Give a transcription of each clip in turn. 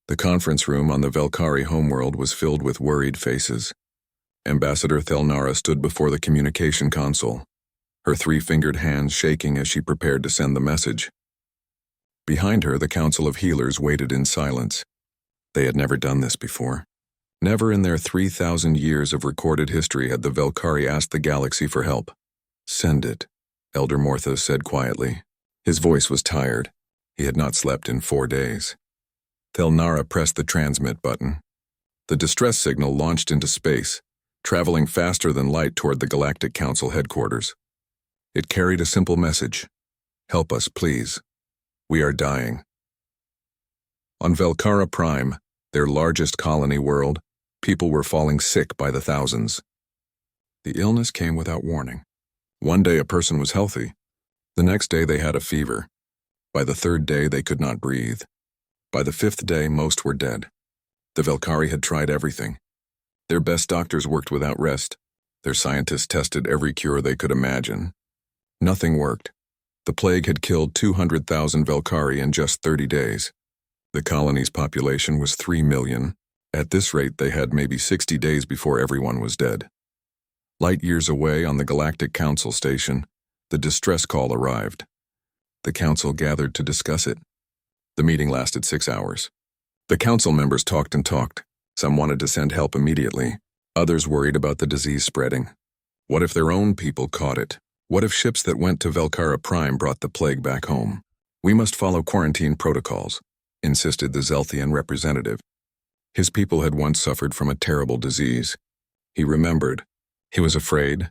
The conference room on the Velkari homeworld was filled with worried faces. Ambassador Thelnara stood before the communication console, her three-fingered hands shaking as she prepared to send the message. Behind her, the Council of Healers waited in silence. They had never done this before. Never in their 3,000 years of recorded history had the Velkari asked the galaxy for help. "Send it," Elder Morthos said quietly. His voice was tired. He had not slept in 4 days. Thelnara pressed the transmit button. The distress signal launched into space, traveling faster than light toward the Galactic Council headquarters. It carried a simple message: "Help us, please. We are dying." On Velkara Prime, their largest colony world, people were falling sick by the thousands. The illness came without warning. One day a person was healthy. The next day they had a fever. By the third day they could not breathe. By the fifth day most were dead. The Velkari had tried everything. Their best doctors worked without rest. Their scientists tested every cure they could imagine. Nothing worked. The plague had killed 200,000 Velkari in just 30 days. The colony's population was 3 million. At this rate, they had maybe 60 days before everyone was dead. Light years away on the Galactic Council station, the distress call arrived. The council gathered to discuss it. The meeting lasted 6 hours. The council members talked and talked. Some wanted to send help immediately. Others worried about the disease spreading. What if their own people caught it? What if ships that went to Velkara Prime brought the plague back home? "We must follow quarantine protocols," insisted the Zelthian representative. His people had once suffered from a terrible disease. He remembered. He was afraid.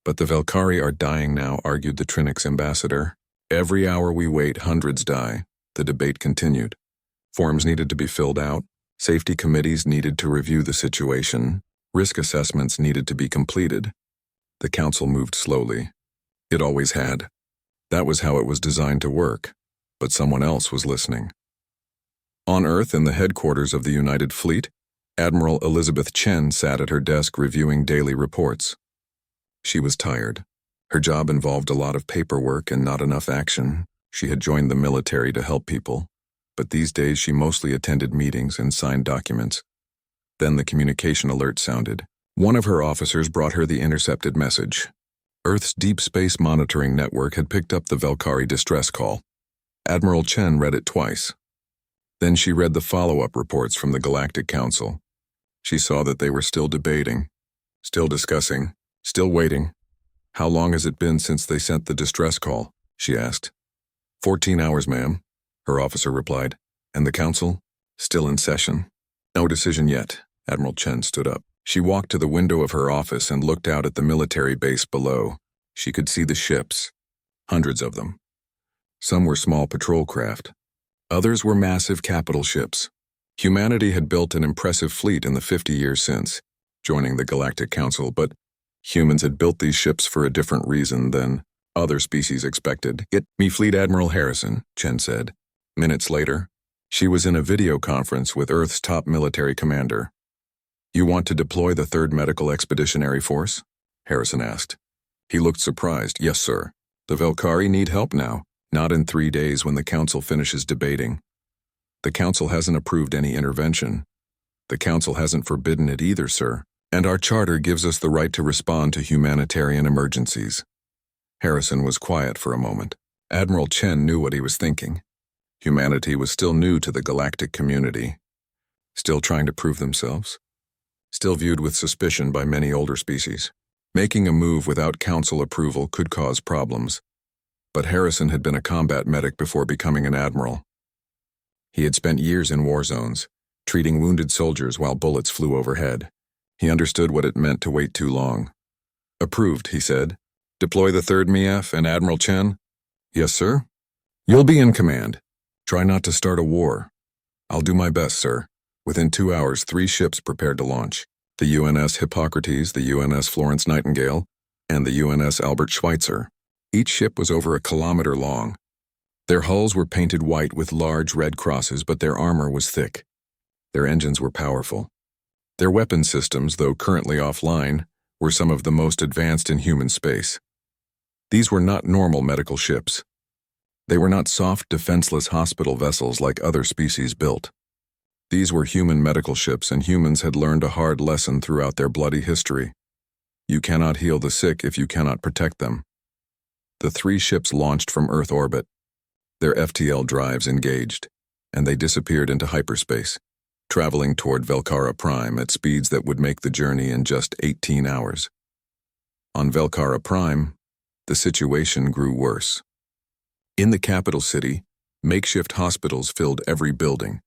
"But the Velkari are dying now," argued the Trinix ambassador. "Every hour we wait, hundreds die." The debate continued. Forms needed to be filled out. Safety committees needed to review the situation. Risk assessments needed to be completed. The council moved slowly. It always had. That was how it was designed to work. But someone else was listening. On Earth, in the headquarters of the United Fleet, Admiral Elizabeth Chen sat at her desk reviewing daily reports. She was tired. Her job involved a lot of paperwork and not enough action. She had joined the military to help people, but these days she mostly attended meetings and signed documents. Then the communication alert sounded. One of her officers brought her the intercepted message. Earth's Deep Space Monitoring Network had picked up the Velkari distress call. Admiral Chen read it twice. Then she read the follow-up reports from the Galactic Council. She saw that they were still debating, still discussing, still waiting. "How long has it been since they sent the distress call?" she asked. 14 hours, ma'am," her officer replied. "And the council? Still in session." "No decision yet." Admiral Chen stood up. She walked to the window of her office and looked out at the military base below. She could see the ships, hundreds of them. Some were small patrol craft. Others were massive capital ships. Humanity had built an impressive fleet in the 50 years since joining the Galactic Council, but humans had built these ships for a different reason than other species expected. "Get me Fleet Admiral Harrison," Chen said. Minutes later, she was in a video conference with Earth's top military commander. "You want to deploy the 3rd Medical Expeditionary Force?" Harrison asked. He looked surprised. "Yes, sir. The Velkari need help now, not in 3 days when the council finishes debating. The council hasn't approved any intervention. The council hasn't forbidden it either, sir. And our charter gives us the right to respond to humanitarian emergencies." Harrison was quiet for a moment. Admiral Chen knew what he was thinking. Humanity was still new to the galactic community, still trying to prove themselves, still viewed with suspicion by many older species. Making a move without council approval could cause problems. But Harrison had been a combat medic before becoming an admiral. He had spent years in war zones, treating wounded soldiers while bullets flew overhead. He understood what it meant to wait too long. "Approved," he said. "Deploy the 3rd MEF and Admiral Chen?" "Yes, sir." "You'll be in command. Try not to start a war." "I'll do my best, sir." Within 2 hours, 3 ships prepared to launch. The UNS Hippocrates, the UNS Florence Nightingale, and the UNS Albert Schweitzer. Each ship was over 1 kilometer long. Their hulls were painted white with large red crosses, but their armor was thick. Their engines were powerful. Their weapon systems, though currently offline, were some of the most advanced in human space. These were not normal medical ships. They were not soft, defenseless hospital vessels like other species built. These were human medical ships, and humans had learned a hard lesson throughout their bloody history. You cannot heal the sick if you cannot protect them. The 3 ships launched from Earth orbit, their FTL drives engaged, and they disappeared into hyperspace, traveling toward Velcara Prime at speeds that would make the journey in just 18 hours. On Velcara Prime, the situation grew worse. In the capital city, makeshift hospitals filled every building.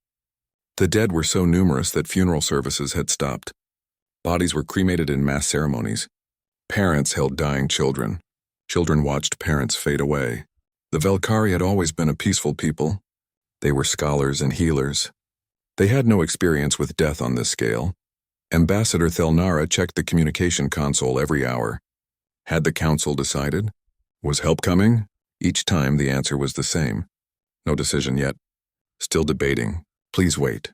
The dead were so numerous that funeral services had stopped. Bodies were cremated in mass ceremonies. Parents held dying children. Children watched parents fade away. The Velcari had always been a peaceful people. They were scholars and healers. They had no experience with death on this scale. Ambassador Thelnara checked the communication console every hour. Had the council decided? Was help coming? Each time the answer was the same. No decision yet. Still debating. Please wait.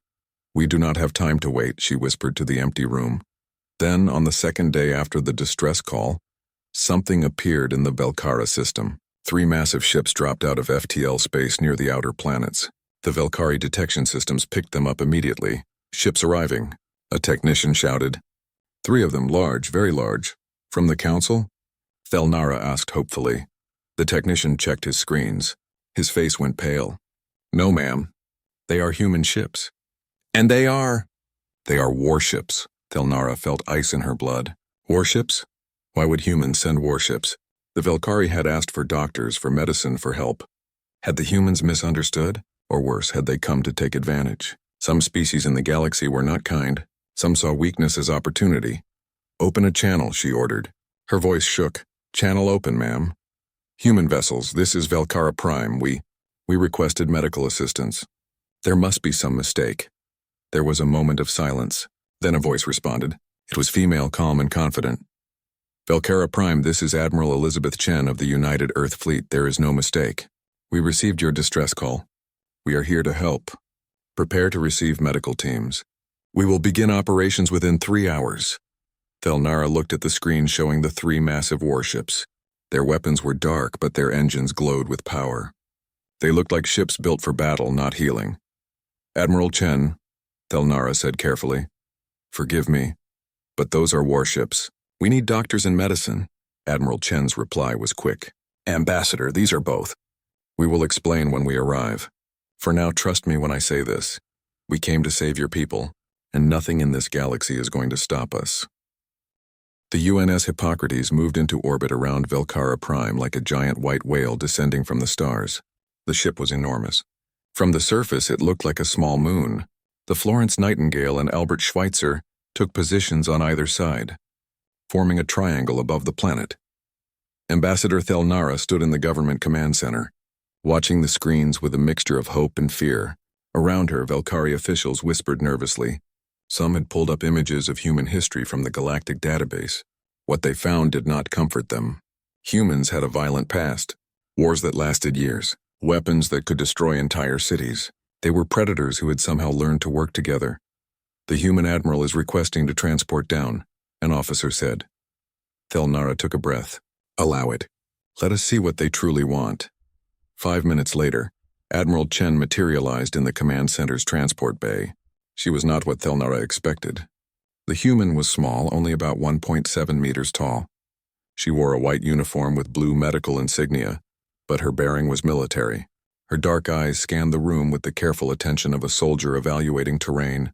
We do not have time to wait, she whispered to the empty room. Then, on the second day after the distress call, something appeared in the Velcara system. 3 massive ships dropped out of FTL space near the outer planets. The Velcari detection systems picked them up immediately. Ships arriving, a technician shouted. 3 of them, large, very large. From the council? Thelnara asked hopefully. The technician checked his screens. His face went pale. No, ma'am. They are human ships. And they are warships. Thelnara felt ice in her blood. Warships? Why would humans send warships? The Velcari had asked for doctors, for medicine, for help. Had the humans misunderstood? Or worse, had they come to take advantage? Some species in the galaxy were not kind. Some saw weakness as opportunity. Open a channel, she ordered. Her voice shook. Channel open, ma'am. Human vessels, this is Velcara Prime. We requested medical assistance. There must be some mistake. There was a moment of silence. Then a voice responded. It was female, calm and confident. Velcara Prime, this is Admiral Elizabeth Chen of the United Earth Fleet. There is no mistake. We received your distress call. We are here to help. Prepare to receive medical teams. We will begin operations within 3 hours. Thelnara looked at the screen showing the 3 massive warships. Their weapons were dark, but their engines glowed with power. They looked like ships built for battle, not healing. Admiral Chen, Thelnara said carefully. Forgive me, but those are warships. We need doctors and medicine. Admiral Chen's reply was quick. Ambassador, these are both. We will explain when we arrive. For now, trust me when I say this. We came to save your people, and nothing in this galaxy is going to stop us. The UNS Hippocrates moved into orbit around Velcara Prime like a giant white whale descending from the stars. The ship was enormous. From the surface, it looked like a small moon. The Florence Nightingale and Albert Schweitzer took positions on either side, forming a triangle above the planet. Ambassador Thelnara stood in the government command center, watching the screens with a mixture of hope and fear. Around her, Velcari officials whispered nervously. Some had pulled up images of human history from the Galactic database. What they found did not comfort them. Humans had a violent past, wars that lasted years, weapons that could destroy entire cities. They were predators who had somehow learned to work together. The human admiral is requesting to transport down, an officer said. Thelnara took a breath. Allow it. Let us see what they truly want. 5 minutes later, Admiral Chen materialized in the command center's transport bay. She was not what Thelnara expected. The human was small, only about 1.7 meters tall. She wore a white uniform with blue medical insignia, but her bearing was military. Her dark eyes scanned the room with the careful attention of a soldier evaluating terrain.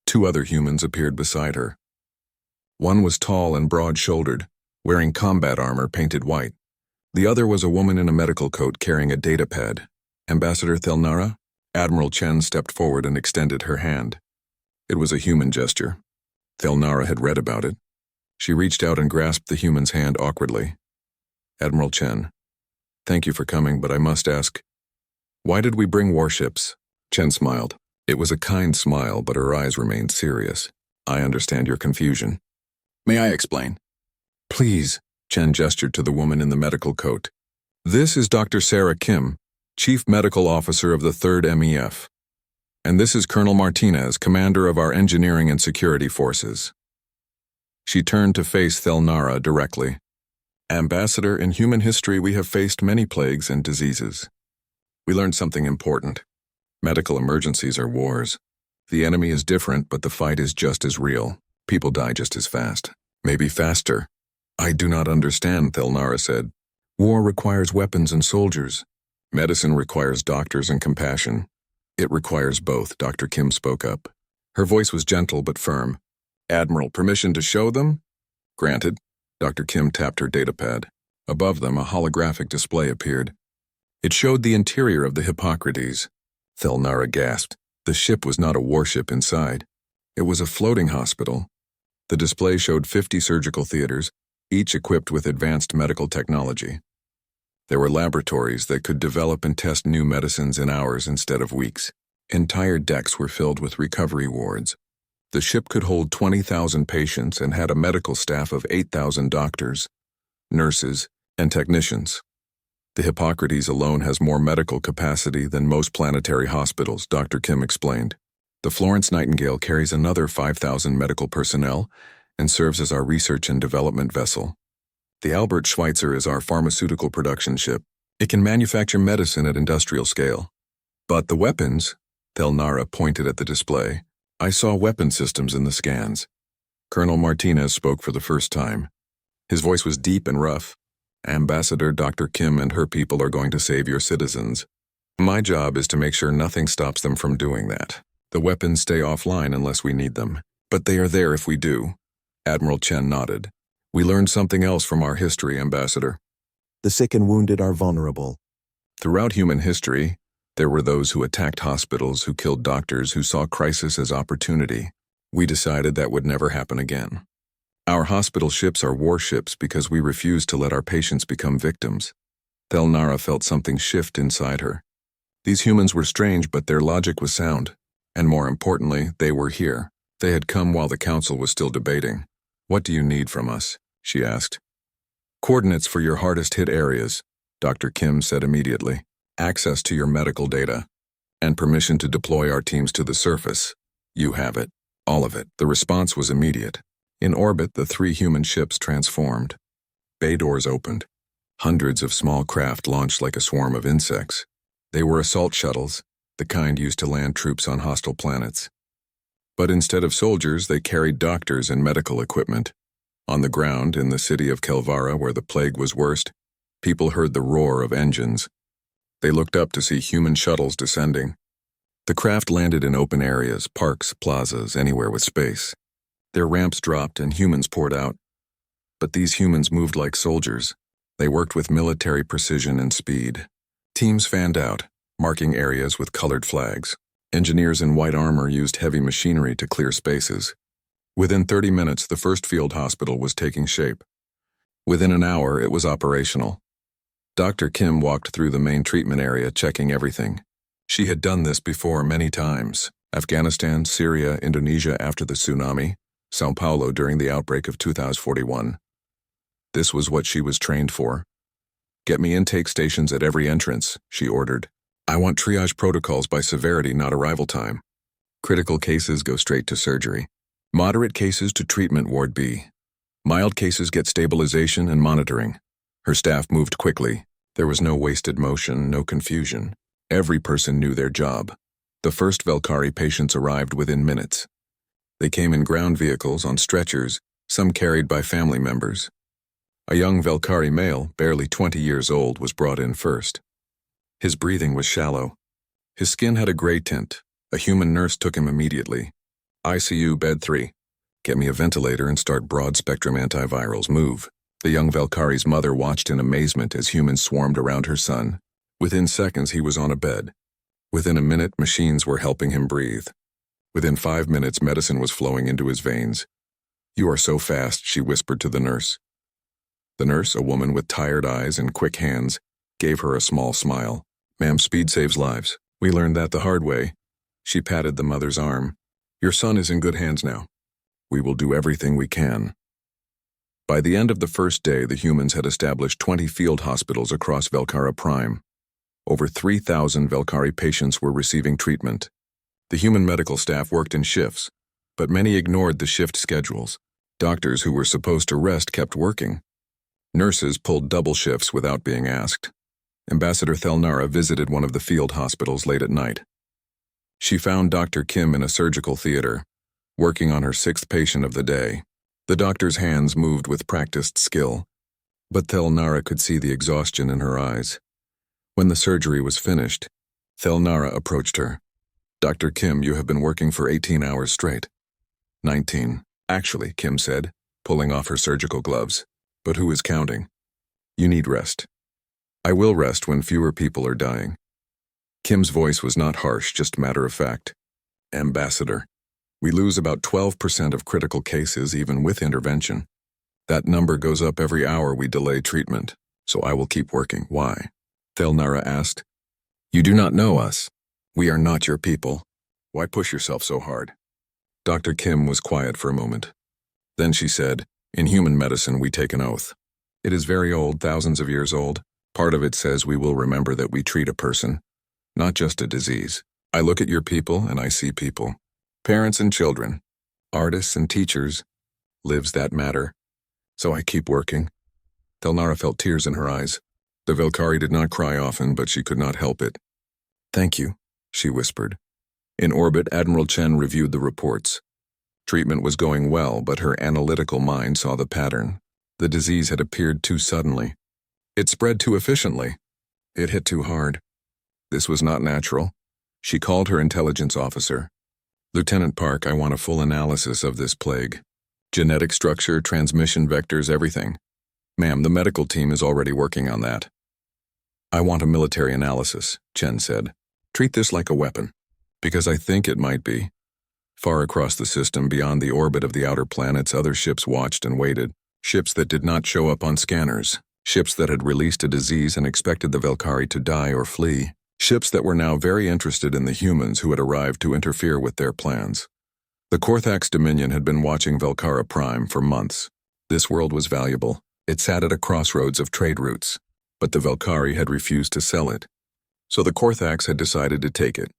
2 other humans appeared beside her. One was tall and broad-shouldered, wearing combat armor painted white. The other was a woman in a medical coat carrying a datapad. Ambassador Thelnara? Admiral Chen stepped forward and extended her hand. It was a human gesture. Thelnara had read about it. She reached out and grasped the human's hand awkwardly. Admiral Chen, thank you for coming, but I must ask, why did we bring warships? Chen smiled. It was a kind smile, but her eyes remained serious. I understand your confusion. May I explain? Please, Chen gestured to the woman in the medical coat. This is Dr. Sarah Kim, Chief Medical Officer of the 3rd MEF. And this is Colonel Martinez, Commander of our Engineering and Security Forces. She turned to face Thelnara directly. Ambassador, in human history we have faced many plagues and diseases. We learned something important. Medical emergencies are wars. The enemy is different, but the fight is just as real. People die just as fast. Maybe faster. I do not understand, Thelnara said. War requires weapons and soldiers. Medicine requires doctors and compassion. It requires both, Dr. Kim spoke up. Her voice was gentle but firm. Admiral, permission to show them? Granted. Dr. Kim tapped her datapad. Above them, a holographic display appeared. It showed the interior of the Hippocrates. Thelnara gasped. The ship was not a warship inside. It was a floating hospital. The display showed 50 surgical theaters, each equipped with advanced medical technology. There were laboratories that could develop and test new medicines in hours instead of weeks. Entire decks were filled with recovery wards. The ship could hold 20,000 patients and had a medical staff of 8,000 doctors, nurses, and technicians. The Hippocrates alone has more medical capacity than most planetary hospitals, Dr. Kim explained. The Florence Nightingale carries another 5,000 medical personnel and serves as our research and development vessel. The Albert Schweitzer is our pharmaceutical production ship. It can manufacture medicine at industrial scale. But the weapons, Thelnara pointed at the display. I saw weapon systems in the scans. Colonel Martinez spoke for the first time. His voice was deep and rough. Ambassador Dr. Kim and her people are going to save your citizens. My job is to make sure nothing stops them from doing that. The weapons stay offline unless we need them, but they are there if we do. Admiral Chen nodded. We learned something else from our history, Ambassador. The sick and wounded are vulnerable. Throughout human history, there were those who attacked hospitals, who killed doctors, who saw crisis as opportunity. We decided that would never happen again. Our hospital ships are warships because we refuse to let our patients become victims. Thelnara felt something shift inside her. These humans were strange, but their logic was sound. And more importantly, they were here. They had come while the council was still debating. What do you need from us? She asked. Coordinates for your hardest hit areas, Dr. Kim said immediately. Access to your medical data. And permission to deploy our teams to the surface. You have it. All of it. The response was immediate. In orbit, the 3 human ships transformed. Bay doors opened. Hundreds of small craft launched like a swarm of insects. They were assault shuttles, the kind used to land troops on hostile planets. But instead of soldiers, they carried doctors and medical equipment. On the ground, in the city of Kelvara, where the plague was worst, people heard the roar of engines. They looked up to see human shuttles descending. The craft landed in open areas, parks, plazas, anywhere with space. Their ramps dropped and humans poured out. But these humans moved like soldiers. They worked with military precision and speed. Teams fanned out, marking areas with colored flags. Engineers in white armor used heavy machinery to clear spaces. Within 30 minutes, the first field hospital was taking shape. Within an hour, it was operational. Dr. Kim walked through the main treatment area, checking everything. She had done this before many times. Afghanistan, Syria, Indonesia after the tsunami, Sao Paulo during the outbreak of 2041. This was what she was trained for. Get me intake stations at every entrance, she ordered. I want triage protocols by severity, not arrival time. Critical cases go straight to surgery. Moderate cases to treatment ward B. Mild cases get stabilization and monitoring. Her staff moved quickly. There was no wasted motion, no confusion. Every person knew their job. The first Velkari patients arrived within minutes. They came in ground vehicles on stretchers, some carried by family members. A young Velkari male, barely 20 years old, was brought in first. His breathing was shallow. His skin had a gray tint. A human nurse took him immediately. ICU bed 3. Get me a ventilator and start broad-spectrum antivirals. Move. The young Velkari's mother watched in amazement as humans swarmed around her son. Within seconds, he was on a bed. Within a minute, machines were helping him breathe. Within 5 minutes, medicine was flowing into his veins. You are so fast, she whispered to the nurse. The nurse, a woman with tired eyes and quick hands, gave her a small smile. Ma'am, speed saves lives. We learned that the hard way. She patted the mother's arm. Your son is in good hands now. We will do everything we can. By the end of the first day, the humans had established 20 field hospitals across Velkara Prime. Over 3,000 Velkari patients were receiving treatment. The human medical staff worked in shifts, but many ignored the shift schedules. Doctors who were supposed to rest kept working. Nurses pulled double shifts without being asked. Ambassador Thelnara visited one of the field hospitals late at night. She found Dr. Kim in a surgical theater, working on her sixth patient of the day. The doctor's hands moved with practiced skill, but Thelnara could see the exhaustion in her eyes. When the surgery was finished, Thelnara approached her. "Dr. Kim, you have been working for 18 hours straight." 19. "Actually," Kim said, pulling off her surgical gloves. "But who is counting? You need rest." "I will rest when fewer people are dying." Kim's voice was not harsh, just matter of fact. "Ambassador, we lose about 12% of critical cases even with intervention. That number goes up every hour we delay treatment, so I will keep working." "Why?" Thelnara asked. "You do not know us. We are not your people. Why push yourself so hard?" Dr. Kim was quiet for a moment. Then she said, "In human medicine we take an oath. It is very old, thousands of years old. Part of it says we will remember that we treat a person, not just a disease. I look at your people and I see people. Parents and children, artists and teachers, lives that matter. So I keep working." Thelnara felt tears in her eyes. The Velkari did not cry often, but she could not help it. "Thank you," she whispered. In orbit, Admiral Chen reviewed the reports. Treatment was going well, but her analytical mind saw the pattern. The disease had appeared too suddenly. It spread too efficiently. It hit too hard. This was not natural. She called her intelligence officer. "Lieutenant Park, I want a full analysis of this plague. Genetic structure, transmission vectors, everything." "Ma'am, the medical team is already working on that." "I want a military analysis," Chen said. "Treat this like a weapon." "Because I think it might be." Far across the system, beyond the orbit of the outer planets, other ships watched and waited. Ships that did not show up on scanners. Ships that had released a disease and expected the Velkari to die or flee. Ships that were now very interested in the humans who had arrived to interfere with their plans. The Korthax Dominion had been watching Velkara Prime for months. This world was valuable. It sat at a crossroads of trade routes, but the Velkari had refused to sell it. So the Korthax had decided to take it.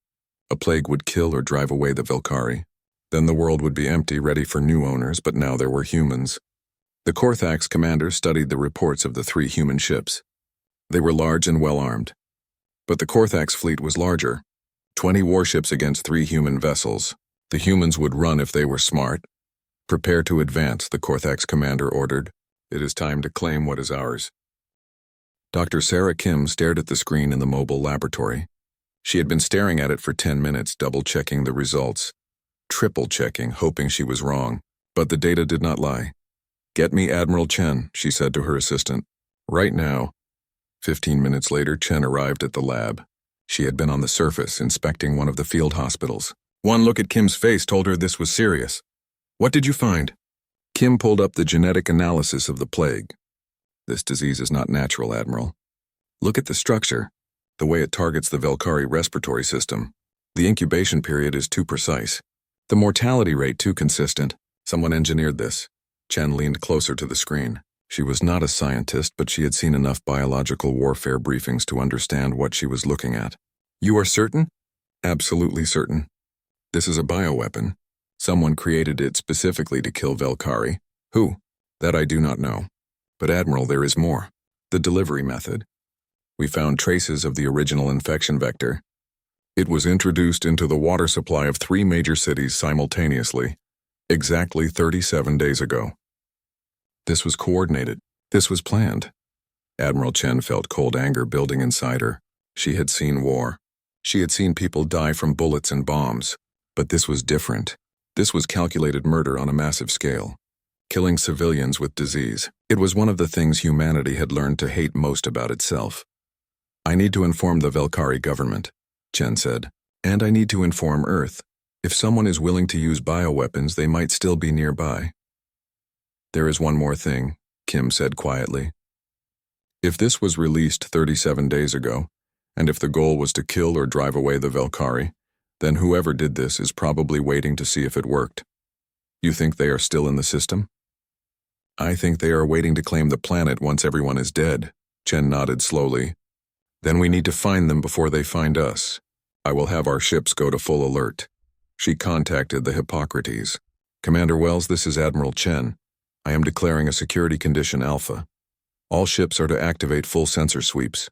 A plague would kill or drive away the Velkari. Then the world would be empty, ready for new owners, but now there were humans. The Korthax commander studied the reports of the 3 human ships. They were large and well-armed. But the Korthax fleet was larger. 20 warships against 3 human vessels. The humans would run if they were smart. "Prepare to advance," the Korthax commander ordered. "It is time to claim what is ours." Dr. Sarah Kim stared at the screen in the mobile laboratory. She had been staring at it for 10 minutes, double-checking the results. Triple-checking, hoping she was wrong. But the data did not lie. "Get me Admiral Chen," she said to her assistant. "Right now." 15 minutes later, Chen arrived at the lab. She had been on the surface, inspecting one of the field hospitals. One look at Kim's face told her this was serious. "What did you find?" Kim pulled up the genetic analysis of the plague. "This disease is not natural, Admiral. Look at the structure, the way it targets the Velkari respiratory system. The incubation period is too precise. The mortality rate too consistent. Someone engineered this." Chen leaned closer to the screen. She was not a scientist, but she had seen enough biological warfare briefings to understand what she was looking at. "You are certain?" "Absolutely certain. This is a bioweapon. Someone created it specifically to kill Velkari. Who? That I do not know. But Admiral, there is more. The delivery method. We found traces of the original infection vector. It was introduced into the water supply of 3 major cities simultaneously, exactly 37 days ago. This was coordinated. This was planned." Admiral Chen felt cold anger building inside her. She had seen war. She had seen people die from bullets and bombs. But this was different. This was calculated murder on a massive scale. Killing civilians with disease. It was one of the things humanity had learned to hate most about itself. "I need to inform the Velkari government," Chen said. "And I need to inform Earth. If someone is willing to use bioweapons, they might still be nearby." "There is one more thing," Kim said quietly. "If this was released 37 days ago, and if the goal was to kill or drive away the Velkari, then whoever did this is probably waiting to see if it worked. You think they are still in the system?" "I think they are waiting to claim the planet once everyone is dead," Chen nodded slowly. "Then we need to find them before they find us. I will have our ships go to full alert." She contacted the Hippocrates. "Commander Wells, this is Admiral Chen. I am declaring a security condition Alpha. All ships are to activate full sensor sweeps.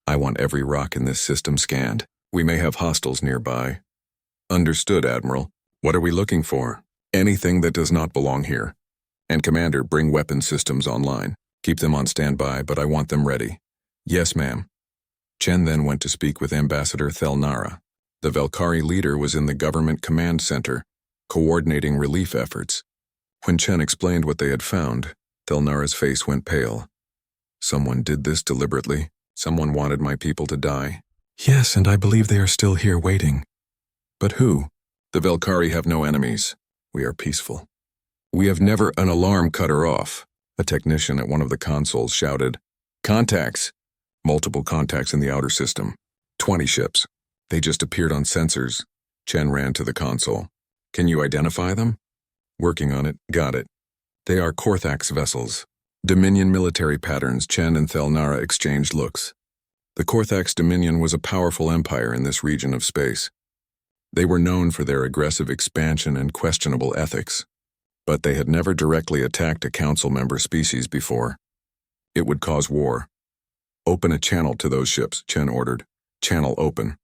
I want every rock in this system scanned. We may have hostiles nearby. Understood, Admiral. What are we looking for? Anything that does not belong here. And Commander, bring weapon systems online. Keep them on standby, but I want them ready. Yes, ma'am. Chen then went to speak with Ambassador Thelnara. The Velkari leader was in the government command center, coordinating relief efforts. When Chen explained what they had found, Thelnara's face went pale. Someone did this deliberately. Someone wanted my people to die. Yes, and I believe they are still here waiting. But who? The Velkari have no enemies. We are peaceful. We have never an alarm cut her off. A technician at one of the consoles shouted, "Contacts!" Multiple contacts in the outer system. 20 ships. They just appeared on sensors. Chen ran to the console. Can you identify them? Working on it. Got it. They are Korthax vessels. Dominion military patterns. Chen and Thelnara exchanged looks. The Korthax Dominion was a powerful empire in this region of space. They were known for their aggressive expansion and questionable ethics, but they had never directly attacked a council member species before. It would cause war. Open a channel to those ships, Chen ordered. Channel open.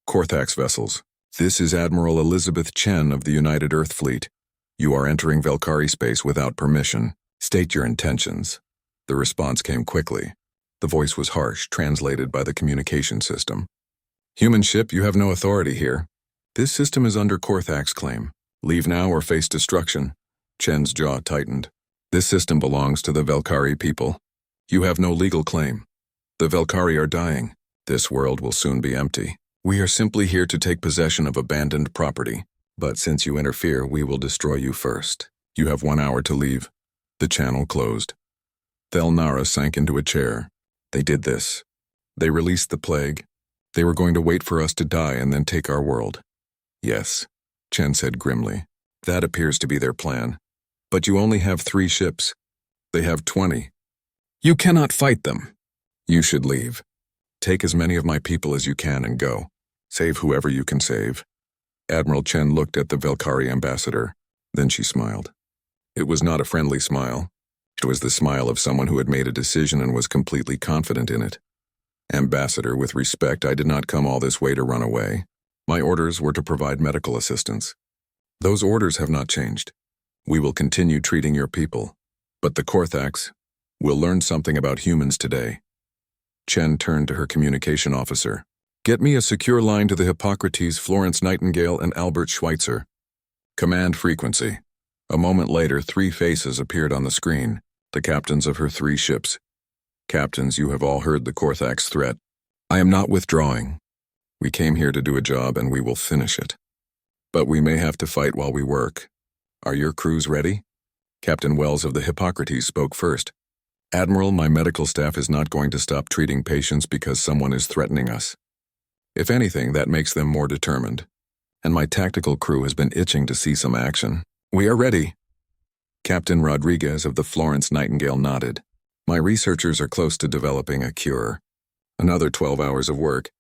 Korthax vessels. This is Admiral Elizabeth Chen of the United Earth Fleet. You are entering Velkari space without permission. State your intentions. The response came quickly. The voice was harsh, translated by the communication system. Human ship, you have no authority here. This system is under Korthax claim. Leave now or face destruction. Chen's jaw tightened. This system belongs to the Velkari people. You have no legal claim. The Velkari are dying. This world will soon be empty. We are simply here to take possession of abandoned property. But since you interfere, we will destroy you first. You have 1 hour to leave. The channel closed. Thelnara sank into a chair. They did this. They released the plague. They were going to wait for us to die and then take our world. Yes, Chen said grimly. That appears to be their plan. But you only have 3 ships. They have 20. You cannot fight them. You should leave. Take as many of my people as you can and go. Save whoever you can save. Admiral Chen looked at the Velkari ambassador. Then she smiled. It was not a friendly smile. It was the smile of someone who had made a decision and was completely confident in it. Ambassador, with respect, I did not come all this way to run away. My orders were to provide medical assistance. Those orders have not changed. We will continue treating your people. But the Korthax will learn something about humans today. Chen turned to her communication officer. Get me a secure line to the Hippocrates, Florence Nightingale, and Albert Schweitzer. Command frequency. A moment later, 3 faces appeared on the screen, the captains of her 3 ships. Captains, you have all heard the Korthax threat. I am not withdrawing. We came here to do a job and we will finish it. But we may have to fight while we work. Are your crews ready? Captain Wells of the Hippocrates spoke first. Admiral, my medical staff is not going to stop treating patients because someone is threatening us. If anything, that makes them more determined. And my tactical crew has been itching to see some action. We are ready. Captain Rodriguez of the Florence Nightingale nodded. My researchers are close to developing a cure. Another 12 hours of work.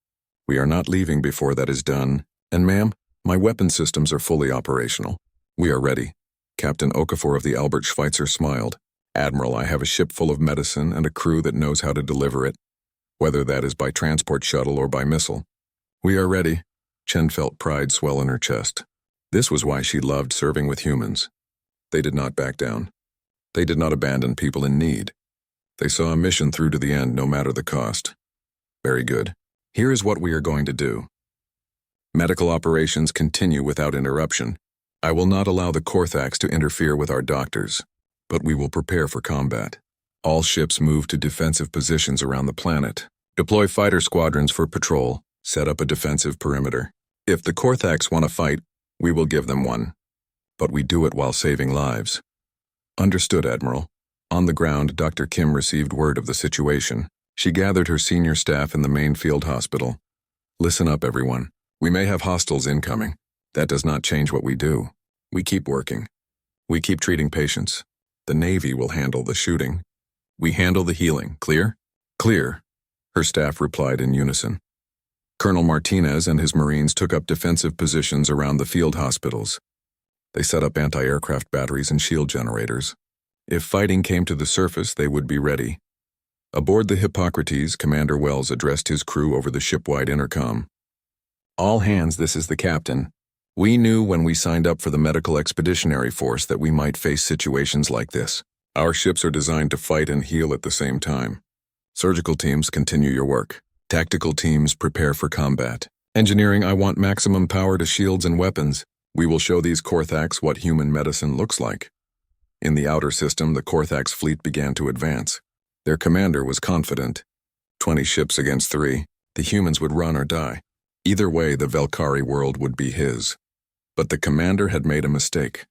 We are not leaving before that is done. And ma'am, my weapon systems are fully operational. We are ready. Captain Okafor of the Albert Schweitzer smiled. Admiral, I have a ship full of medicine and a crew that knows how to deliver it, whether that is by transport shuttle or by missile. We are ready. Chen felt pride swell in her chest. This was why she loved serving with humans. They did not back down. They did not abandon people in need. They saw a mission through to the end, no matter the cost. Very good. Here is what we are going to do. Medical operations continue without interruption. I will not allow the Korthax to interfere with our doctors, but we will prepare for combat. All ships move to defensive positions around the planet. Deploy fighter squadrons for patrol. Set up a defensive perimeter. If the Korthax want to fight, we will give them one. But we do it while saving lives. Understood, Admiral. On the ground, Dr. Kim received word of the situation. She gathered her senior staff in the main field hospital. Listen up, everyone. We may have hostiles incoming. That does not change what we do. We keep working. We keep treating patients. The Navy will handle the shooting. We handle the healing. Clear? Clear, her staff replied in unison. Colonel Martinez and his Marines took up defensive positions around the field hospitals. They set up anti-aircraft batteries and shield generators. If fighting came to the surface, they would be ready. Aboard the Hippocrates, Commander Wells addressed his crew over the shipwide intercom. All hands, this is the captain. We knew when we signed up for the Medical Expeditionary Force that we might face situations like this. Our ships are designed to fight and heal at the same time. Surgical teams, continue your work. Tactical teams, prepare for combat. Engineering, I want maximum power to shields and weapons. We will show these Korthax what human medicine looks like. In the outer system, the Korthax fleet began to advance. Their commander was confident. 20 ships against 3. The humans would run or die. Either way, the Velkari world would be his. But the commander had made a mistake.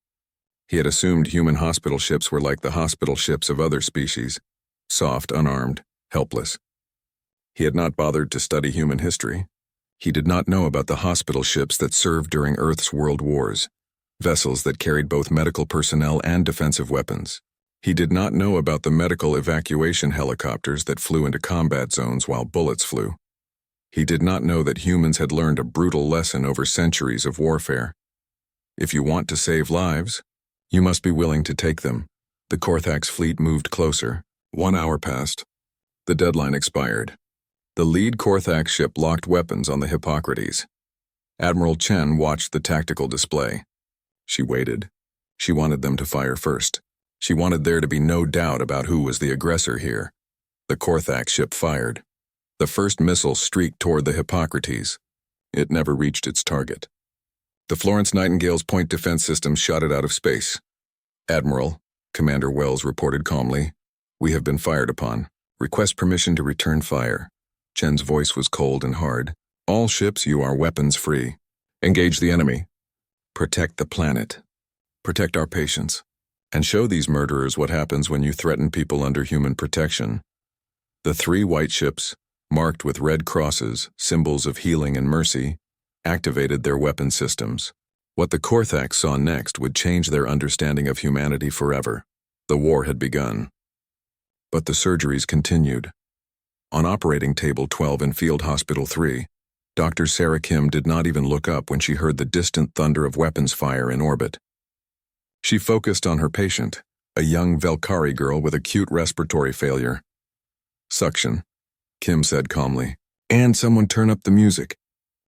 He had assumed human hospital ships were like the hospital ships of other species, soft, unarmed, helpless. He had not bothered to study human history. He did not know about the hospital ships that served during Earth's world wars, vessels that carried both medical personnel and defensive weapons. He did not know about the medical evacuation helicopters that flew into combat zones while bullets flew. He did not know that humans had learned a brutal lesson over centuries of warfare. If you want to save lives, you must be willing to take them. The Korthax fleet moved closer. 1 hour passed. The deadline expired. The lead Korthax ship locked weapons on the Hippocrates. Admiral Chen watched the tactical display. She waited. She wanted them to fire first. She wanted there to be no doubt about who was the aggressor here. The Korthax ship fired. The first missile streaked toward the Hippocrates. It never reached its target. The Florence Nightingale's point defense system shot it out of space. Admiral, Commander Wells reported calmly, "We have been fired upon. Request permission to return fire." Chen's voice was cold and hard. "All ships, you are weapons free. Engage the enemy. Protect the planet. Protect our patients. And show these murderers what happens when you threaten people under human protection." The 3 white ships, marked with red crosses, symbols of healing and mercy, activated their weapon systems. What the Korthax saw next would change their understanding of humanity forever. The war had begun. But the surgeries continued. On Operating Table 12 in Field Hospital 3, Dr. Sarah Kim did not even look up when she heard the distant thunder of weapons fire in orbit. She focused on her patient, a young Velkari girl with acute respiratory failure. "Suction," Kim said calmly. "And someone turn up the music."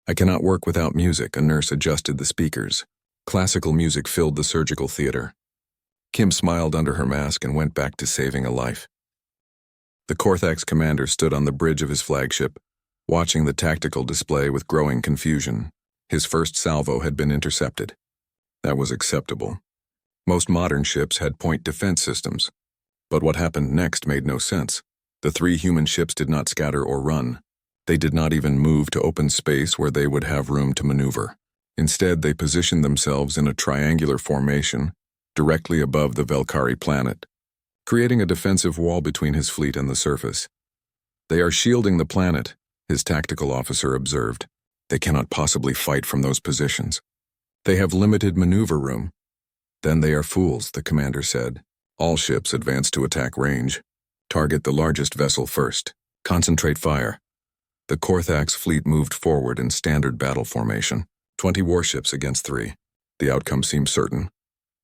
"I cannot work without music," a nurse adjusted the speakers. Classical music filled the surgical theater. Kim smiled under her mask and went back to saving a life. The Korthax commander stood on the bridge of his flagship, watching the tactical display with growing confusion. His first salvo had been intercepted. That was acceptable. Most modern ships had point defense systems. But what happened next made no sense. The 3 human ships did not scatter or run. They did not even move to open space where they would have room to maneuver. Instead, they positioned themselves in a triangular formation, directly above the Velkari planet, creating a defensive wall between his fleet and the surface. "They are shielding the planet," his tactical officer observed. "They cannot possibly fight from those positions. They have limited maneuver room." "Then they are fools," the commander said. "All ships advance to attack range. Target the largest vessel first. Concentrate fire." The Korthax fleet moved forward in standard battle formation, 20 warships against 3. The outcome seemed certain.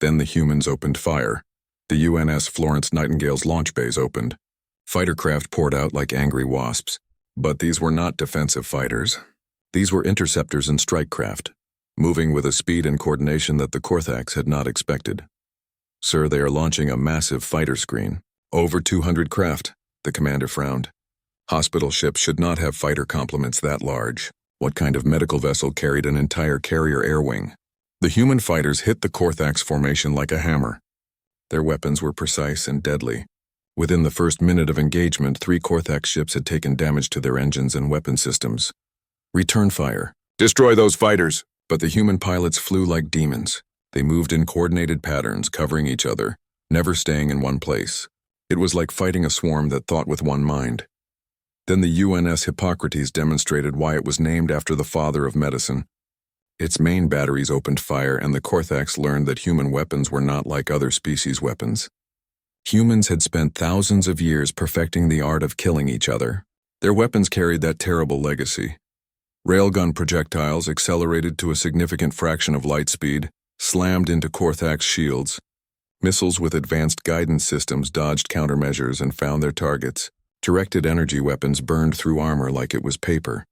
Then the humans opened fire. The UNS Florence Nightingale's launch bays opened. Fighter craft poured out like angry wasps. But these were not defensive fighters. These were interceptors and strike craft, moving with a speed and coordination that the Korthax had not expected. "Sir, they are launching a massive fighter screen. Over 200 craft," the commander frowned. "Hospital ships should not have fighter complements that large. What kind of medical vessel carried an entire carrier air wing?" The human fighters hit the Korthax formation like a hammer. Their weapons were precise and deadly. Within the first minute of engagement, 3 Korthax ships had taken damage to their engines and weapon systems. "Return fire. Destroy those fighters!" But the human pilots flew like demons. They moved in coordinated patterns, covering each other, never staying in one place. It was like fighting a swarm that thought with one mind. Then the UNS Hippocrates demonstrated why it was named after the father of medicine. Its main batteries opened fire, and the Korthax learned that human weapons were not like other species' weapons. Humans had spent thousands of years perfecting the art of killing each other. Their weapons carried that terrible legacy. Railgun projectiles accelerated to a significant fraction of light speed, slammed into Korthax shields. Missiles with advanced guidance systems dodged countermeasures and found their targets. Directed energy weapons burned through armor like it was paper.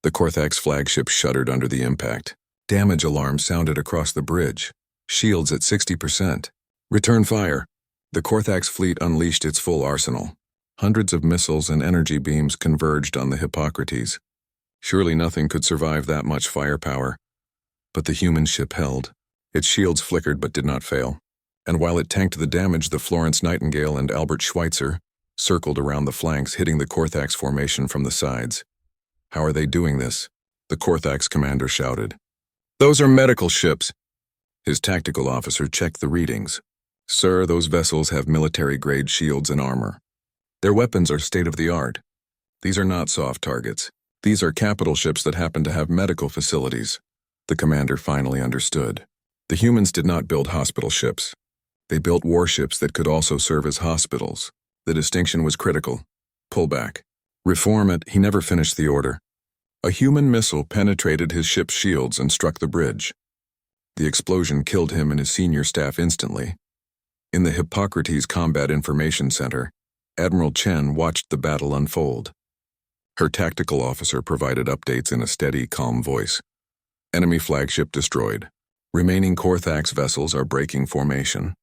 The Korthax flagship shuddered under the impact. Damage alarm sounded across the bridge. Shields at 60%. Return fire. The Korthax fleet unleashed its full arsenal. Hundreds of missiles and energy beams converged on the Hippocrates. Surely nothing could survive that much firepower. But the human ship held. Its shields flickered but did not fail. And while it tanked the damage, the Florence Nightingale and Albert Schweitzer circled around the flanks, hitting the Korthax formation from the sides. How are they doing this? The Korthax commander shouted. Those are medical ships. His tactical officer checked the readings. Sir, those vessels have military-grade shields and armor. Their weapons are state-of-the-art. These are not soft targets. These are capital ships that happen to have medical facilities. The commander finally understood. The humans did not build hospital ships. They built warships that could also serve as hospitals. The distinction was critical. Pull back. Reform it. He never finished the order. A human missile penetrated his ship's shields and struck the bridge. The explosion killed him and his senior staff instantly. In the Hippocrates Combat Information Center, Admiral Chen watched the battle unfold. Her tactical officer provided updates in a steady, calm voice. Enemy flagship destroyed. Remaining Korthax vessels are breaking formation.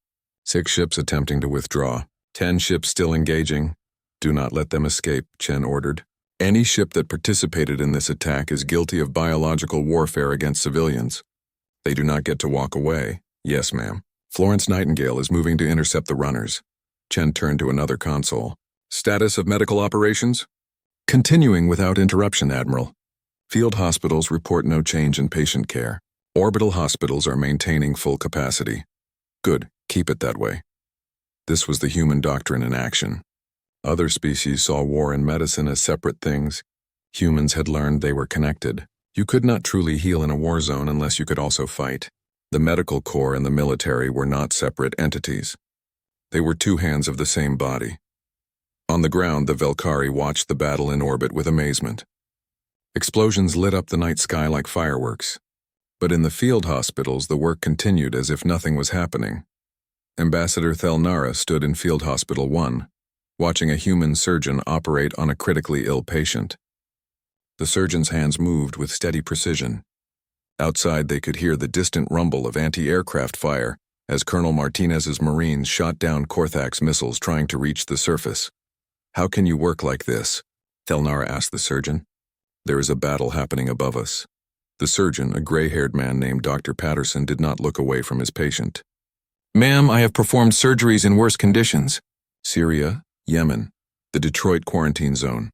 6 ships attempting to withdraw. 10 ships still engaging. Do not let them escape, Chen ordered. Any ship that participated in this attack is guilty of biological warfare against civilians. They do not get to walk away. Yes, ma'am. Florence Nightingale is moving to intercept the runners. Chen turned to another console. Status of medical operations? Continuing without interruption, Admiral. Field hospitals report no change in patient care. Orbital hospitals are maintaining full capacity. Good, keep it that way. This was the human doctrine in action. Other species saw war and medicine as separate things. Humans had learned they were connected. You could not truly heal in a war zone unless you could also fight. The medical corps and the military were not separate entities. They were 2 hands of the same body. On the ground, the Velkari watched the battle in orbit with amazement. Explosions lit up the night sky like fireworks. But in the field hospitals, the work continued as if nothing was happening. Ambassador Thelnara stood in Field Hospital 1, watching a human surgeon operate on a critically ill patient. The surgeon's hands moved with steady precision. Outside, they could hear the distant rumble of anti-aircraft fire as Colonel Martinez's Marines shot down Korthax missiles trying to reach the surface. How can you work like this? Thelnara asked the surgeon. There is a battle happening above us. The surgeon, a gray-haired man named Dr. Patterson, did not look away from his patient. Ma'am, I have performed surgeries in worse conditions. Syria, Yemen, the Detroit quarantine zone.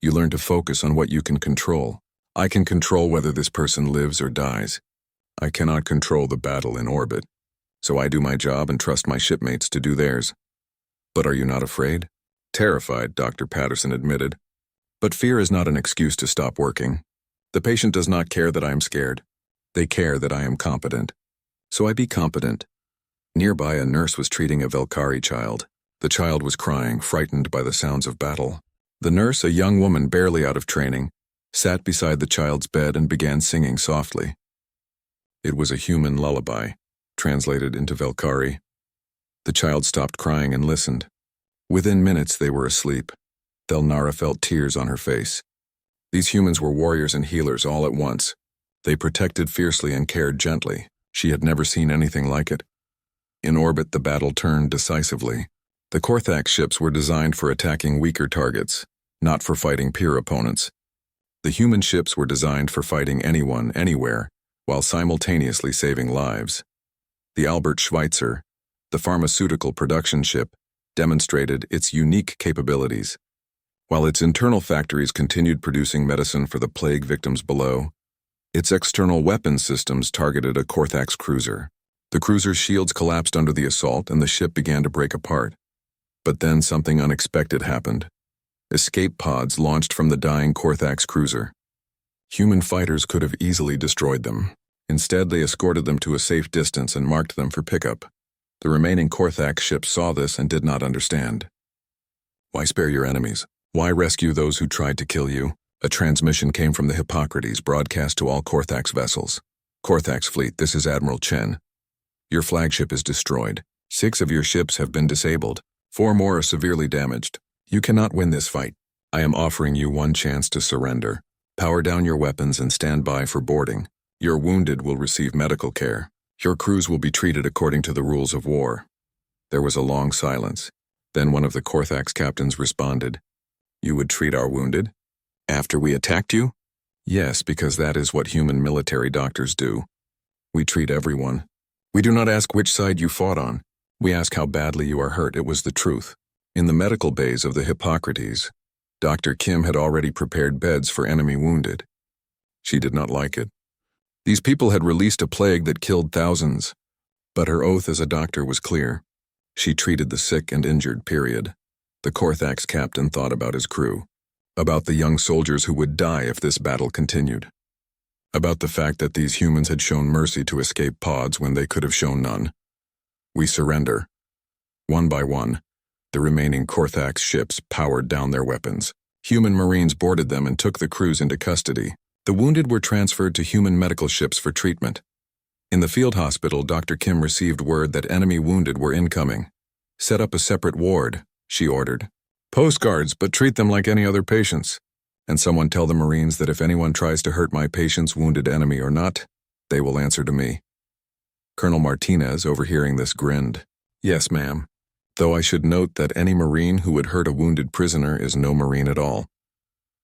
You learn to focus on what you can control. I can control whether this person lives or dies. I cannot control the battle in orbit. So I do my job and trust my shipmates to do theirs. But are you not afraid? Terrified, Dr. Patterson admitted. But fear is not an excuse to stop working. The patient does not care that I am scared. They care that I am competent. So I be competent. Nearby, a nurse was treating a Velkari child. The child was crying, frightened by the sounds of battle. The nurse, a young woman barely out of training, sat beside the child's bed and began singing softly. It was a human lullaby, translated into Velkari. The child stopped crying and listened. Within minutes, they were asleep. Thelnara felt tears on her face. These humans were warriors and healers all at once. They protected fiercely and cared gently. She had never seen anything like it. In orbit, the battle turned decisively. The Korthax ships were designed for attacking weaker targets, not for fighting peer opponents. The human ships were designed for fighting anyone, anywhere, while simultaneously saving lives. The Albert Schweitzer, the pharmaceutical production ship, demonstrated its unique capabilities. While its internal factories continued producing medicine for the plague victims below, its external weapons systems targeted a Korthax cruiser. The cruiser's shields collapsed under the assault and the ship began to break apart. But then something unexpected happened. Escape pods launched from the dying Korthax cruiser. Human fighters could have easily destroyed them. Instead, they escorted them to a safe distance and marked them for pickup. The remaining Korthax ships saw this and did not understand. Why spare your enemies? Why rescue those who tried to kill you? A transmission came from the Hippocrates, broadcast to all Korthax vessels. Korthax fleet, this is Admiral Chen. Your flagship is destroyed. 6 of your ships have been disabled. 4 more are severely damaged. You cannot win this fight. I am offering you one chance to surrender. Power down your weapons and stand by for boarding. Your wounded will receive medical care. Your crews will be treated according to the rules of war. There was a long silence. Then one of the Korthax captains responded, You would treat our wounded? After we attacked you? Yes, because that is what human military doctors do. We treat everyone. We do not ask which side you fought on. We ask how badly you are hurt. It was the truth. In the medical bays of the Hippocrates, Dr. Kim had already prepared beds for enemy wounded. She did not like it. These people had released a plague that killed thousands, but her oath as a doctor was clear. She treated the sick and injured, period. The Korthax captain thought about his crew, about the young soldiers who would die if this battle continued, about the fact that these humans had shown mercy to escape pods when they could have shown none. We surrender. One by one, the remaining Korthax ships powered down their weapons. Human Marines boarded them and took the crews into custody. The wounded were transferred to human medical ships for treatment. In the field hospital, Dr. Kim received word that enemy wounded were incoming. Set up a separate ward, she ordered. Postguards, but treat them like any other patients. And someone tell the Marines that if anyone tries to hurt my patients, wounded enemy or not, they will answer to me. Colonel Martinez, overhearing this, grinned. Yes, ma'am. Though I should note that any Marine who would hurt a wounded prisoner is no Marine at all.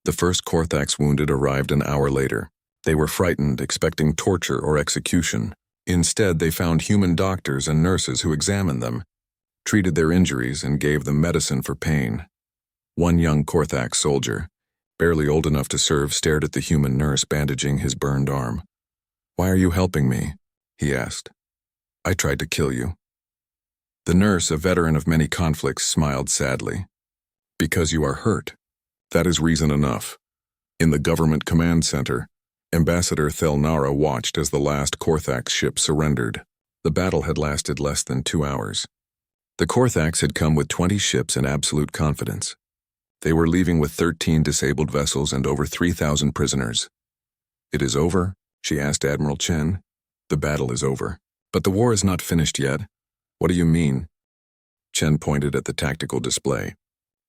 The first Korthax wounded arrived an hour later. They were frightened, expecting torture or execution. Instead, they found human doctors and nurses who examined them, treated their injuries, and gave them medicine for pain. One young Korthax soldier, barely old enough to serve, stared at the human nurse bandaging his burned arm. Why are you helping me? He asked. I tried to kill you. The nurse, a veteran of many conflicts, smiled sadly. Because you are hurt. That is reason enough. In the government command center, Ambassador Thelnara watched as the last Korthax ship surrendered. The battle had lasted less than 2 hours. The Korthax had come with 20 ships in absolute confidence. They were leaving with 13 disabled vessels and over 3,000 prisoners. It is over? She asked Admiral Chen. The battle is over. But the war is not finished yet. What do you mean? Chen pointed at the tactical display.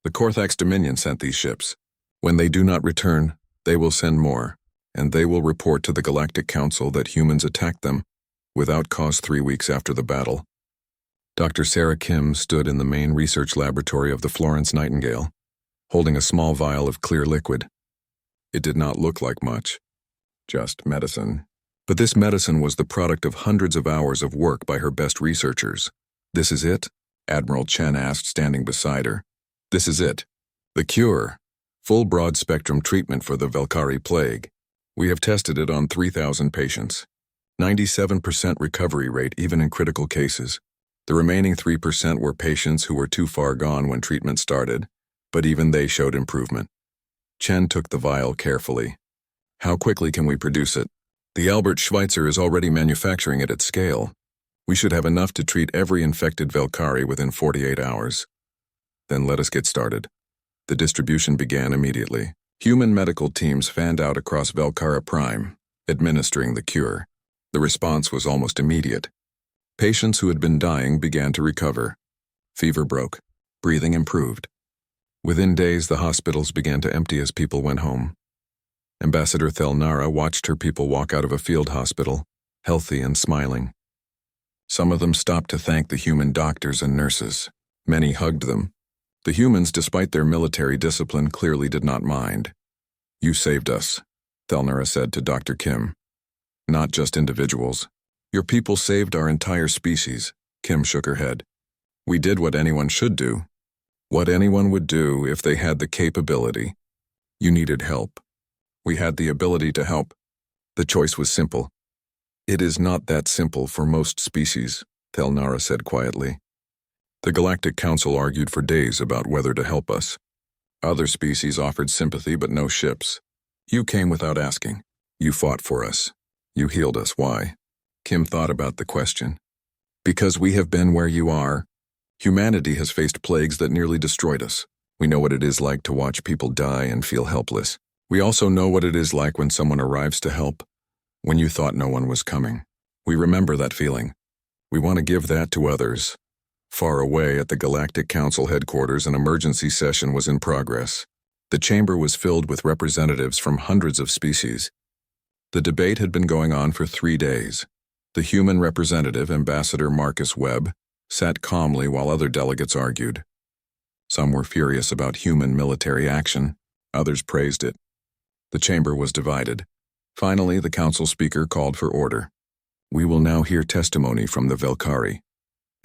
The Korthax Dominion sent these ships. When they do not return, they will send more, and they will report to the Galactic Council that humans attacked them, without cause 3 weeks after the battle. Dr. Sarah Kim stood in the main research laboratory of the Florence Nightingale, holding a small vial of clear liquid. It did not look like much, just medicine. But this medicine was the product of hundreds of hours of work by her best researchers. This is it? Admiral Chen asked, standing beside her. This is it. The cure. Full broad-spectrum treatment for the Valkyrie plague. We have tested it on 3,000 patients. 97% recovery rate even in critical cases. The remaining 3% were patients who were too far gone when treatment started, but even they showed improvement. Chen took the vial carefully. How quickly can we produce it? The Albert Schweitzer is already manufacturing it at scale. We should have enough to treat every infected Valkyrie within 48 hours. Then let us get started. The distribution began immediately. Human medical teams fanned out across Valkyra Prime, administering the cure. The response was almost immediate. Patients who had been dying began to recover. Fever broke. Breathing improved. Within days, the hospitals began to empty as people went home. Ambassador Thelnara watched her people walk out of a field hospital, healthy and smiling. Some of them stopped to thank the human doctors and nurses. Many hugged them. The humans, despite their military discipline, clearly did not mind. You saved us, Thelnara said to Dr. Kim. Not just individuals. Your people saved our entire species. Kim shook her head. We did what anyone should do. What anyone would do if they had the capability. You needed help. We had the ability to help. The choice was simple. It is not that simple for most species, Thelnara said quietly. The Galactic Council argued for days about whether to help us. Other species offered sympathy but no ships. You came without asking. You fought for us. You healed us. Why? Kim thought about the question. Because we have been where you are. Humanity has faced plagues that nearly destroyed us. We know what it is like to watch people die and feel helpless. We also know what it is like when someone arrives to help, when you thought no one was coming. We remember that feeling. We want to give that to others. Far away at the Galactic Council headquarters, an emergency session was in progress. The chamber was filled with representatives from hundreds of species. The debate had been going on for 3 days. The human representative, Ambassador Marcus Webb, sat calmly while other delegates argued. Some were furious about human military action, others praised it. The chamber was divided. Finally, the council speaker called for order. We will now hear testimony from the Velkari.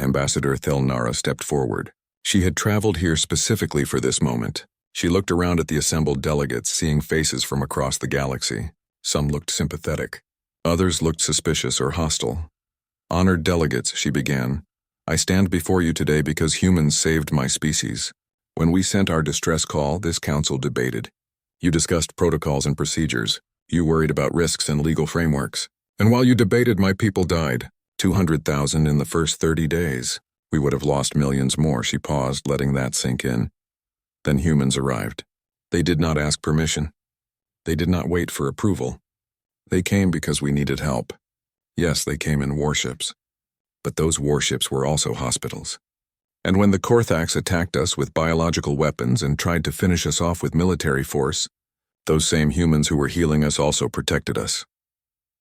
Ambassador Thelnara stepped forward. She had traveled here specifically for this moment. She looked around at the assembled delegates, seeing faces from across the galaxy. Some looked sympathetic. Others looked suspicious or hostile. Honored delegates, she began, I stand before you today because humans saved my species. When we sent our distress call, this council debated. You discussed protocols and procedures. You worried about risks and legal frameworks. And while you debated, my people died. 200,000 in the first 30 days. We would have lost millions more. She paused, letting that sink in. Then humans arrived. They did not ask permission. They did not wait for approval. They came because we needed help. Yes, they came in warships. But those warships were also hospitals. And when the Korthax attacked us with biological weapons and tried to finish us off with military force, those same humans who were healing us also protected us.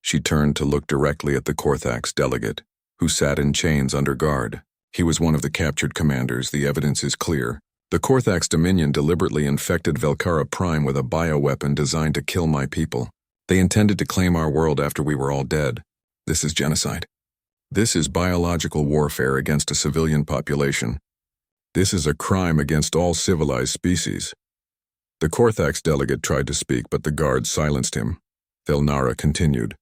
She turned to look directly at the Korthax delegate, who sat in chains under guard. He was one of the captured commanders, the evidence is clear. The Korthax Dominion deliberately infected Velkara Prime with a bioweapon designed to kill my people. They intended to claim our world after we were all dead. This is genocide. This is biological warfare against a civilian population. This is a crime against all civilized species. The Korthax delegate tried to speak, but the guards silenced him. Thelnara continued.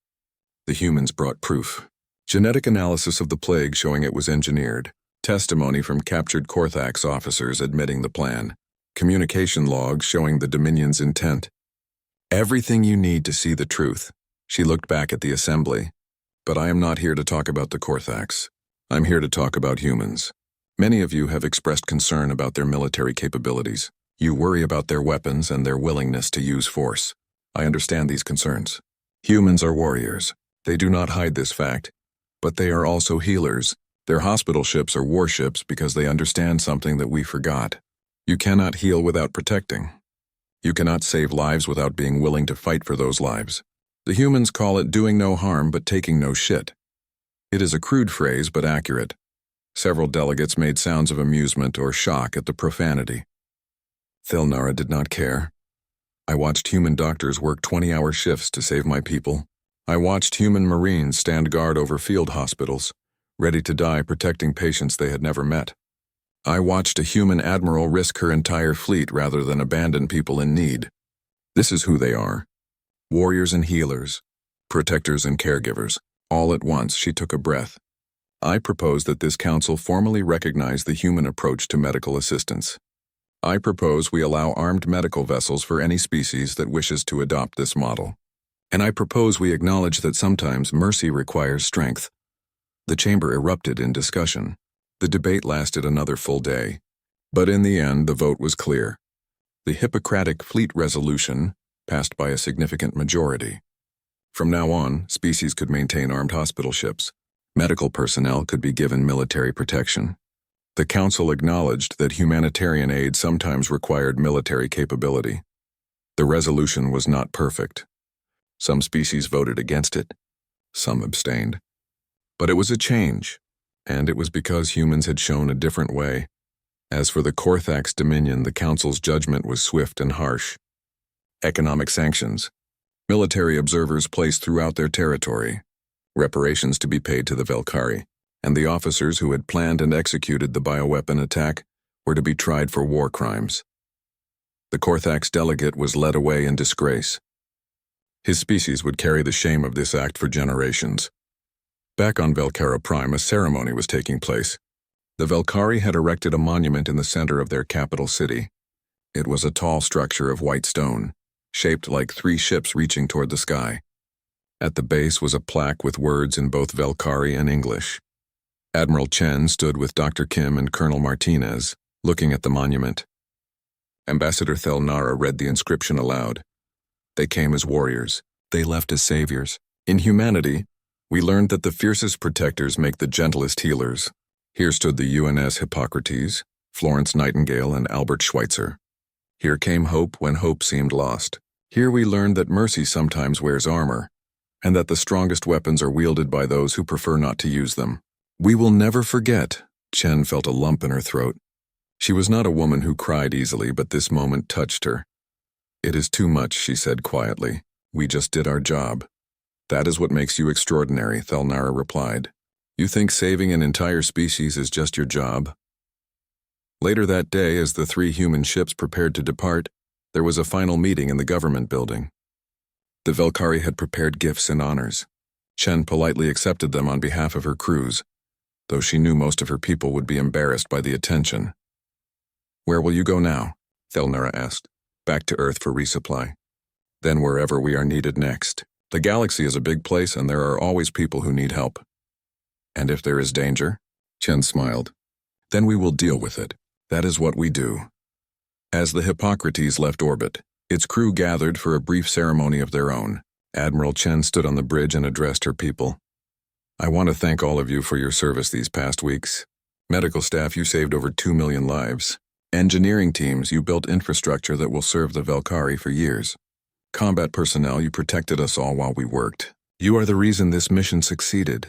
The humans brought proof. Genetic analysis of the plague showing it was engineered. Testimony from captured Korthax officers admitting the plan. Communication logs showing the Dominion's intent. Everything you need to see the truth. She looked back at the assembly. But I am not here to talk about the Korthax. I'm here to talk about humans. Many of you have expressed concern about their military capabilities. You worry about their weapons and their willingness to use force. I understand these concerns. Humans are warriors. They do not hide this fact. But they are also healers. Their hospital ships are warships because they understand something that we forgot. You cannot heal without protecting. You cannot save lives without being willing to fight for those lives. The humans call it doing no harm but taking no shit. It is a crude phrase but accurate. Several delegates made sounds of amusement or shock at the profanity. Thelnara did not care. I watched human doctors work 20-hour shifts to save my people. I watched human Marines stand guard over field hospitals, ready to die protecting patients they had never met. I watched a human admiral risk her entire fleet rather than abandon people in need. This is who they are. Warriors and healers, protectors and caregivers. All at once, she took a breath. I propose that this council formally recognize the human approach to medical assistance. I propose we allow armed medical vessels for any species that wishes to adopt this model. And I propose we acknowledge that sometimes mercy requires strength. The chamber erupted in discussion. The debate lasted another full day. But in the end, the vote was clear. The Hippocratic Fleet Resolution passed by a significant majority. From now on, species could maintain armed hospital ships. Medical personnel could be given military protection. The council acknowledged that humanitarian aid sometimes required military capability. The resolution was not perfect. Some species voted against it. Some abstained. But it was a change, and it was because humans had shown a different way. As for the Korthax Dominion, the council's judgment was swift and harsh. Economic sanctions. Military observers placed throughout their territory. Reparations to be paid to the Velkari, and the officers who had planned and executed the bioweapon attack were to be tried for war crimes. The Korthax delegate was led away in disgrace. His species would carry the shame of this act for generations. Back on Velkara Prime, a ceremony was taking place. The Velkari had erected a monument in the center of their capital city. It was a tall structure of white stone, shaped like 3 ships reaching toward the sky. At the base was a plaque with words in both Velkari and English. Admiral Chen stood with Dr. Kim and Colonel Martinez, looking at the monument. Ambassador Thelnara read the inscription aloud. They came as warriors. They left as saviors. In humanity, we learned that the fiercest protectors make the gentlest healers. Here stood the UNS Hippocrates, Florence Nightingale, and Albert Schweitzer. Here came hope when hope seemed lost. Here we learned that mercy sometimes wears armor, and that the strongest weapons are wielded by those who prefer not to use them. We will never forget. Chen felt a lump in her throat. She was not a woman who cried easily, but this moment touched her. It is too much, she said quietly. We just did our job. That is what makes you extraordinary, Thelnara replied. You think saving an entire species is just your job? Later that day, as the 3 human ships prepared to depart, there was a final meeting in the government building. The Velkhari had prepared gifts and honors. Chen politely accepted them on behalf of her crews, though she knew most of her people would be embarrassed by the attention. Where will you go now? Thelnara asked. Back to Earth for resupply. Then wherever we are needed next. The galaxy is a big place and there are always people who need help. And if there is danger? Chen smiled. Then we will deal with it. That is what we do. As the Hippocrates left orbit, its crew gathered for a brief ceremony of their own. Admiral Chen stood on the bridge and addressed her people. I want to thank all of you for your service these past weeks. Medical staff, you saved over 2 million lives. Engineering teams, you built infrastructure that will serve the Velkhari for years. Combat personnel, you protected us all while we worked. You are the reason this mission succeeded.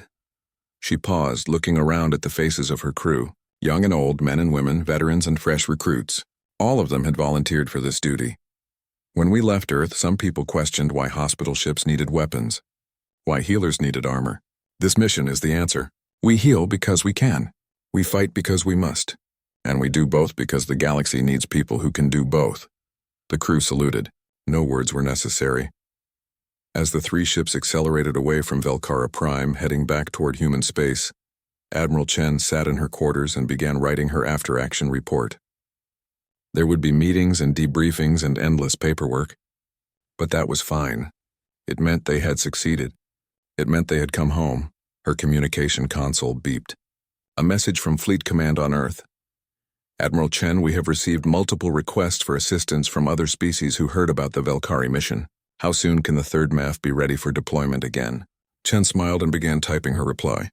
She paused, looking around at the faces of her crew. Young and old, men and women, veterans and fresh recruits. All of them had volunteered for this duty. When we left Earth, some people questioned why hospital ships needed weapons, why healers needed armor. This mission is the answer. We heal because we can. We fight because we must. And we do both because the galaxy needs people who can do both. The crew saluted. No words were necessary. As the 3 ships accelerated away from Velkhara Prime, heading back toward human space, Admiral Chen sat in her quarters and began writing her after-action report. There would be meetings and debriefings and endless paperwork. But that was fine. It meant they had succeeded. It meant they had come home. Her communication console beeped. A message from Fleet Command on Earth. Admiral Chen, we have received multiple requests for assistance from other species who heard about the Velkhari mission. How soon can the 3rd MAF be ready for deployment again? Chen smiled and began typing her reply.